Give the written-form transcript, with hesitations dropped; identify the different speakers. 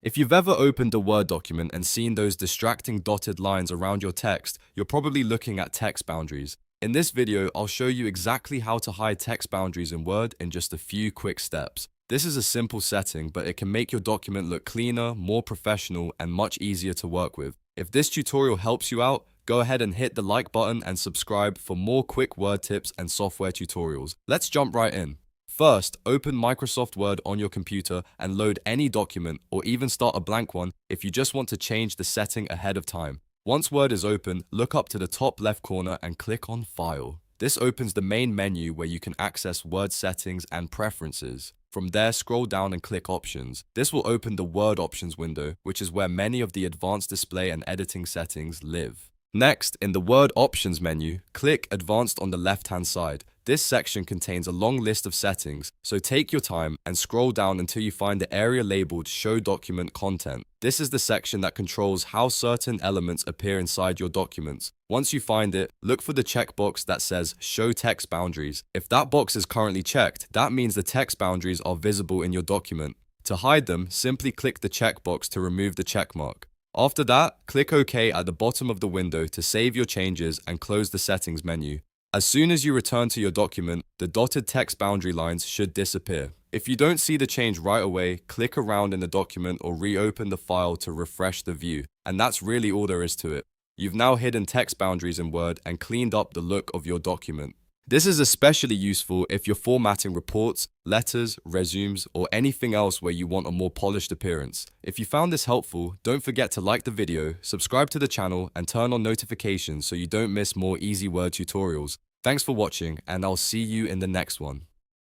Speaker 1: If you've ever opened a Word document and seen those distracting dotted lines around your text, you're probably looking at text boundaries. In this video, I'll show you exactly how to hide text boundaries in Word in just a few quick steps. This is a simple setting, but it can make your document look cleaner, more professional, and much easier to work with. If this tutorial helps you out, go ahead and hit the like button and subscribe for more quick Word tips and software tutorials. Let's jump right in. First, open Microsoft Word on your computer and load any document or even start a blank one if you just want to change the setting ahead of time. Once Word is open, look up to the top left corner and click on File. This opens the main menu where you can access Word settings and preferences. From there, scroll down and click Options. This will open the Word Options window, which is where many of the advanced display and editing settings live. Next, in the Word Options menu, click Advanced on the left-hand side. This section contains a long list of settings, so take your time and scroll down until you find the area labeled Show Document Content. This is the section that controls how certain elements appear inside your documents. Once you find it, look for the checkbox that says Show Text Boundaries. If that box is currently checked, that means the text boundaries are visible in your document. To hide them, simply click the checkbox to remove the checkmark. After that, click OK at the bottom of the window to save your changes and close the settings menu. As soon as you return to your document, the dotted text boundary lines should disappear. If you don't see the change right away, click around in the document or reopen the file to refresh the view. And that's really all there is to it. You've now hidden text boundaries in Word and cleaned up the look of your document. This is especially useful if you're formatting reports, letters, resumes, or anything else where you want a more polished appearance. If you found this helpful, don't forget to like the video, subscribe to the channel, and turn on notifications so you don't miss more easy word tutorials. Thanks for watching, and I'll see you in the next one.